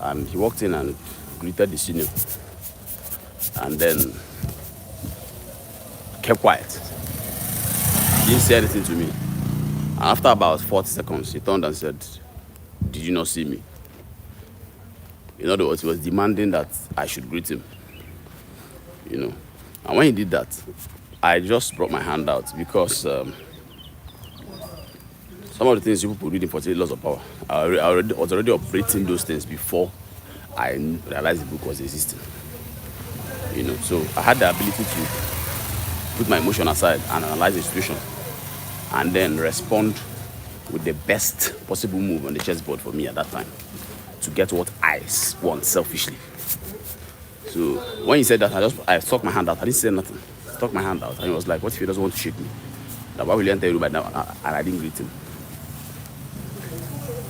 And he walked in and greeted the senior. And then kept quiet. Didn't say anything to me. And after about 40 seconds, he turned and said, "Did you not see me?" In other words, he was demanding that I should greet him. And when he did that, I just brought my hand out because some of the things people read in 48 Laws of Power, I was already operating those things before I realized the book was existing. So I had the ability to put my emotion aside and analyze the situation and then respond with the best possible move on the chessboard for me at that time to get what I want selfishly. So when he said that, I stuck my hand out. I didn't say nothing. Stuck my hand out, and he was like, "What if he doesn't want to shake me? Now, why will he enter the room right now?" And I didn't greet him.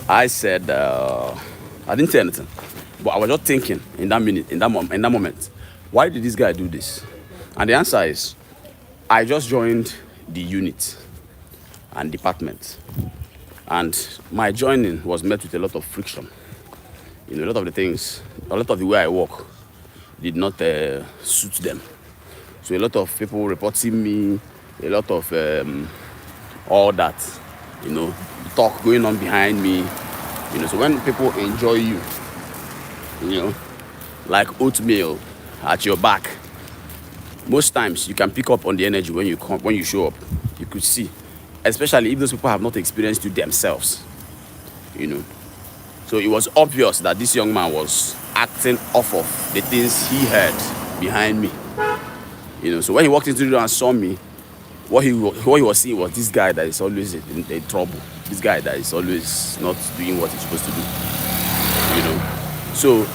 I said, I didn't say anything, but I was just thinking in that minute, in that moment, why did this guy do this? And the answer is, I just joined the unit and department, and my joining was met with a lot of friction. A lot of the things, a lot of the way I work did not suit them. So a lot of people reporting me, a lot of all that, talk going on behind me. So when people enjoy you, like oatmeal at your back, most times you can pick up on the energy when you show up. You could see, especially if those people have not experienced you themselves. So it was obvious that this young man was acting off of the things he heard behind me. So when he walked into the room and saw me, what he was seeing was this guy that is always in trouble. This guy that is always not doing what he's supposed to do. So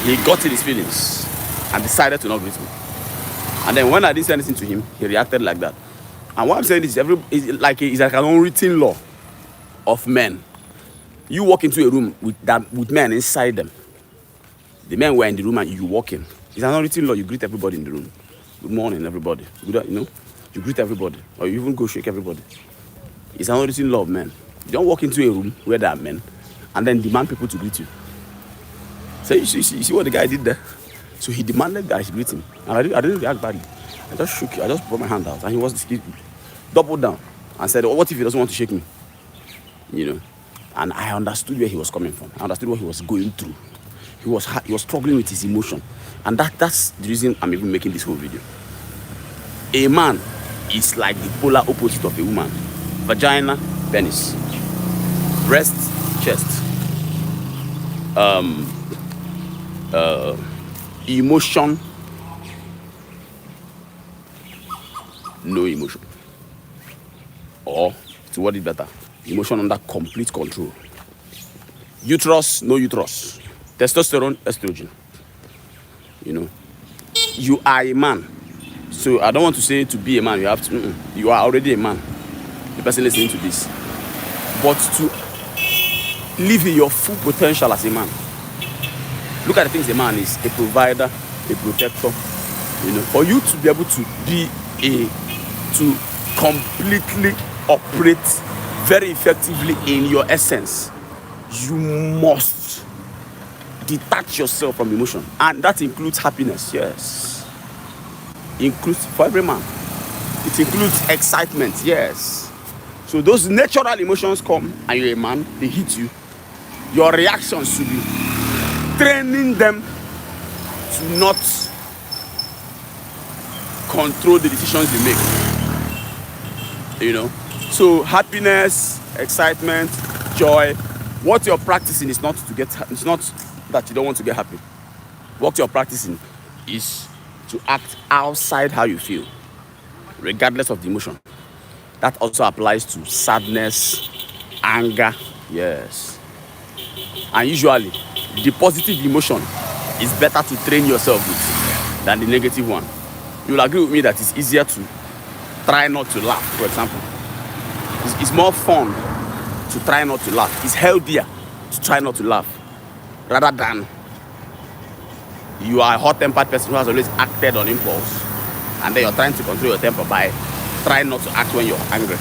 he got in his feelings and decided to not greet me. And then when I didn't say anything to him, he reacted like that. And what I'm saying is, it's like an unwritten law of men. You walk into a room with men inside them. The men were in the room and you walk in. It's an unwritten law. You greet everybody in the room. Good morning, everybody. You greet everybody, or you even go shake everybody. It's an unwritten law of men. You don't walk into a room where there are men and then demand people to greet you. So you see what the guy did there? So he demanded that I should greet him, and I didn't react badly. I just shook. I just brought my hand out, and he doubled down and said, "Oh, what if he doesn't want to shake me?" And I understood where he was coming from. I understood what he was going through. He was struggling with his emotion. And that's the reason I'm even making this whole video. A man is like the polar opposite of a woman. Vagina, penis. Breast, chest. Emotion, no emotion. Or, to word it better, emotion under complete control. Uterus, no uterus. Testosterone, estrogen. You are a man. So I don't want to say to be a man, you have to. You are already a man. The person listening to this. But to live in your full potential as a man. Look at the things a man is: a provider, a protector. For you to be able to to completely operate very effectively in your essence, you must detach yourself from emotion, and that includes happiness. Yes, includes for every man. It includes excitement. Yes. So those natural emotions come, and you're a man, they hit you. Your reactions should be training them to not control the decisions you make. So happiness, excitement, joy. What you're practicing is not it's not that you don't want to get happy. What you're practicing is to act outside how you feel, regardless of the emotion. That also applies to sadness, anger. Yes. And usually, the positive emotion is better to train yourself with than the negative one. You'll agree with me that it's easier to try not to laugh, for example. It's more fun to try not to laugh. It's healthier to try not to laugh rather than you are a hot-tempered person who has always acted on impulse, and then you're trying to control your temper by trying not to act when you're angry.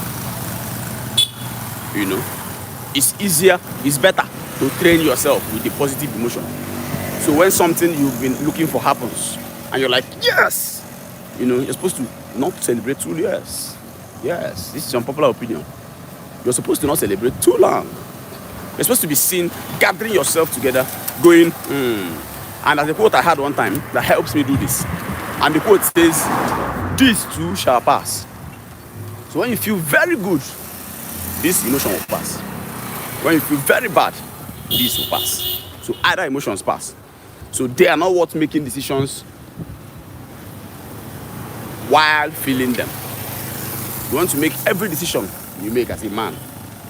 It's easier, it's better to train yourself with the positive emotion. So when something you've been looking for happens, and you're like, yes, you're supposed to not celebrate too. Yes, this is unpopular opinion. You're supposed to not celebrate too long. You're supposed to be seen gathering yourself together, going, And as a quote I had one time that helps me do this, and the quote says, "This too shall pass." So when you feel very good, this emotion will pass. When you feel very bad, this will pass. So either emotions pass. So they are not worth making decisions while feeling them. You want to make every decision you make as a man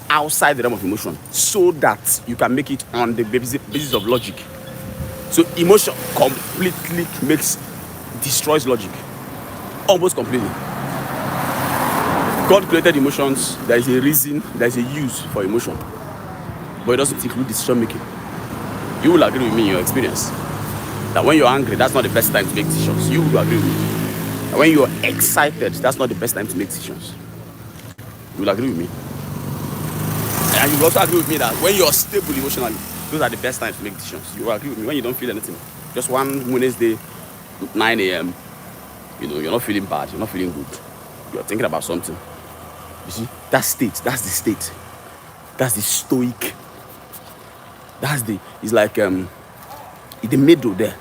outside the realm of emotion, so that you can make it on the basis of logic. So emotion completely destroys logic, almost completely. God created emotions. There is a reason, there is a use for emotion, but it doesn't include decision making. You will agree with me in your experience that when you're angry, that's not the best time to make decisions. You will agree with me. And when you're excited, that's not the best time to make decisions. You will agree with me. And you will also agree with me that when you're stable emotionally, those are the best times to make decisions. You will agree with me. When you don't feel anything, just one Wednesday, 9 a.m., you're not feeling bad, you're not feeling good. You're thinking about something. You see, that's the state. That's the stoic. It's like in the middle there.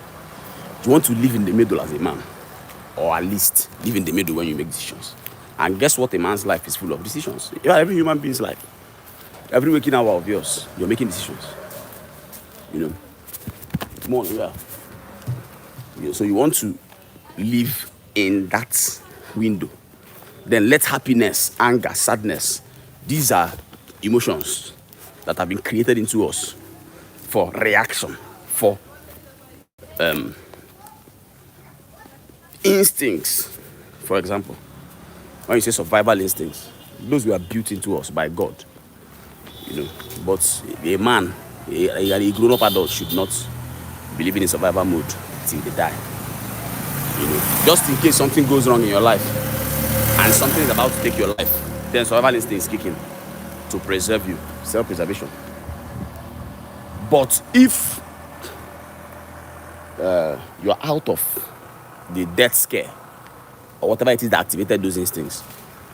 You want to live in the middle as a man, or at least live in the middle when you make decisions. And guess what? A man's life is full of decisions. Every human being's life, every waking hour of yours, you're making decisions. Come on, yeah. So you want to live in that window. Then let happiness, anger, sadness, these are emotions that have been created into us for reaction, for instincts. For example, when you say survival instincts, those were built into us by God. But a man, a grown-up adult, should not be living in survival mode till they die. Just in case something goes wrong in your life and something is about to take your life, then survival instinct is kicking to preserve you, self-preservation. But if you're out of the death scare or whatever it is that activated those instincts,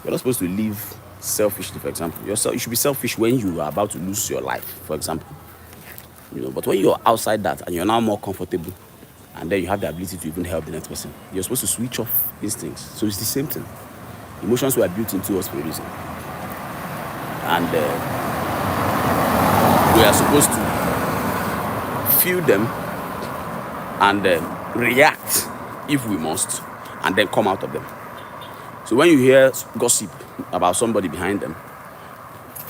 you're not supposed to live selfishly. For example, you should be selfish when you are about to lose your life, for example. But when you're outside that and you're now more comfortable, and then you have the ability to even help the next person, you're supposed to switch off instincts. So it's the same thing. Emotions were built into us for a reason, and we are supposed to feel them and react if we must, and then come out of them. So when you hear gossip about somebody behind them,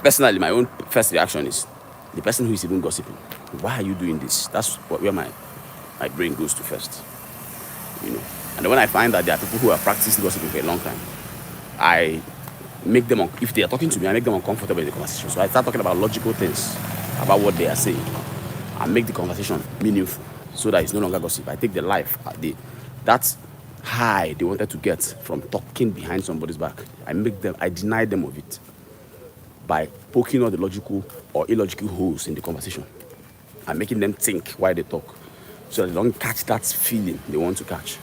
personally, my own first reaction is the person who is even gossiping. Why are you doing this? That's where my brain goes to first. And then when I find that there are people who have practiced gossiping for a long time, I make them, if they are talking to me, I make them uncomfortable in the conversation. So I start talking about logical things, about what they are saying, and make the conversation meaningful, so that it's no longer gossip. I take the life, that high they wanted to get from talking behind somebody's back, I deny them of it by poking all the logical or illogical holes in the conversation and making them think while they talk, so that they don't catch that feeling they want to catch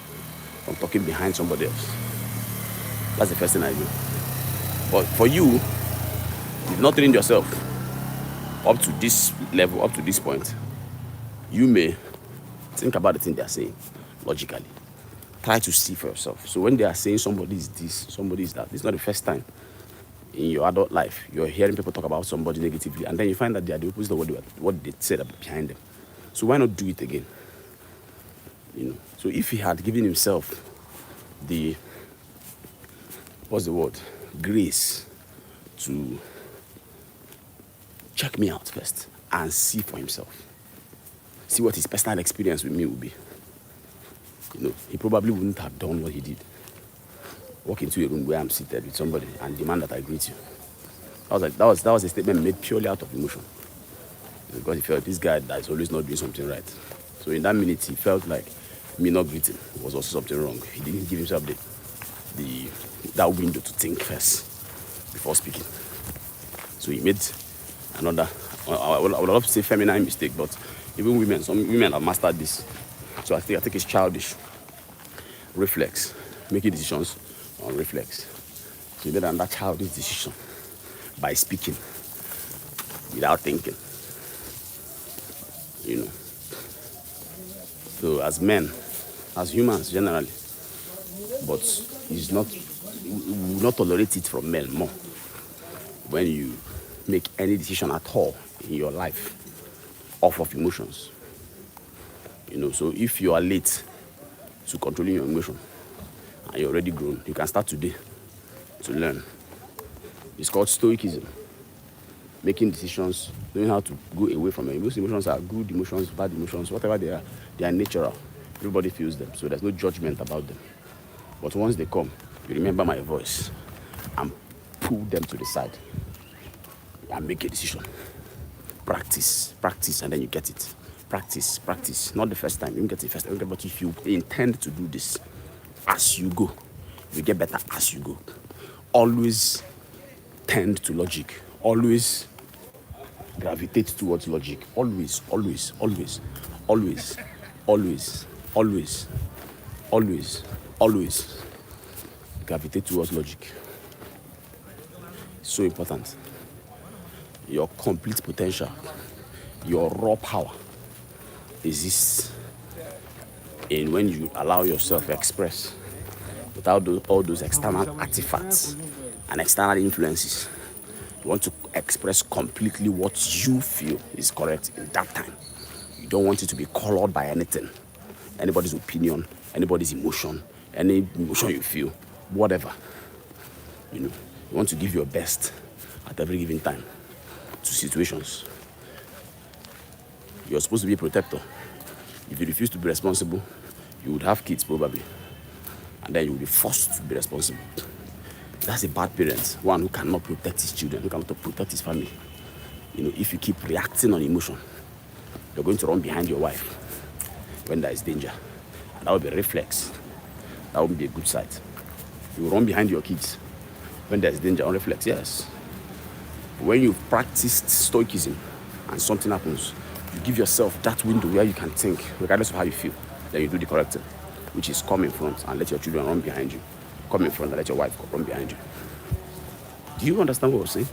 from talking behind somebody else. That's the first thing I do. But for you, you've not trained yourself up to this level, up to this point. You may think about the thing they are saying logically. Try to see for yourself. So when they are saying somebody is this, somebody is that, it's not the first time in your adult life you're hearing people talk about somebody negatively, and then you find that they are the opposite of what they said behind them. So why not do it again? So if he had given himself the grace to check me out first and see for himself, see what his personal experience with me would be, he probably wouldn't have done what he did. Walk into a room where I'm seated with somebody and demand that I greet you. That was a statement made purely out of emotion, because he felt this guy that is always not doing something right. So in that minute, he felt like me not greeting was also something wrong. He didn't give himself that window to think first before speaking. So he made another I would love to say feminine mistake, but even women, some women have mastered this. So I think it's childish. Reflex, making decisions on reflex. So you made another childish decision by speaking without thinking. You know. So as men, as humans generally, but it's not, we will not tolerate it from men more when you make any decision at all in your life off of emotions. You know, so if you are late to controlling your emotion and you're already grown, you can start today to learn. It's called stoicism. Making decisions, knowing how to go away from them. Most emotions are good emotions, bad emotions, whatever they are natural. Everybody feels them, so there's no judgment about them. But once they come, you remember my voice and pull them to the side and make a decision. Practice, and then you get it. Practice. Not the first time, you don't get it first time, but if you intend to do this as you go, you get better as you go. Always tend to logic. Always gravitate towards logic. Always gravitate towards logic. So important. Your complete potential, your raw power exists in when you allow yourself to express without all those external artifacts and external influences. You want to express completely what you feel is correct in that time. You don't want it to be colored by anything, anybody's opinion, anybody's emotion, any emotion you feel, whatever. You know, you want to give your best at every given time to situations. You're supposed to be a protector. If you refuse to be responsible, you would have kids probably, and then you will be forced to be responsible. That's a bad parent, one who cannot protect his children, who cannot protect his family. You know, if you keep reacting on emotion, you're going to run behind your wife when there is danger. And that will be a reflex. That won't be a good sight. You will run behind your kids when there is danger on reflex, yes. When you've practiced stoicism and something happens, you give yourself that window where you can think, regardless of how you feel. Then you do the correct thing, which is come in front and let your children run behind you. Come in front and let your wife run behind you. Do you understand what I'm saying?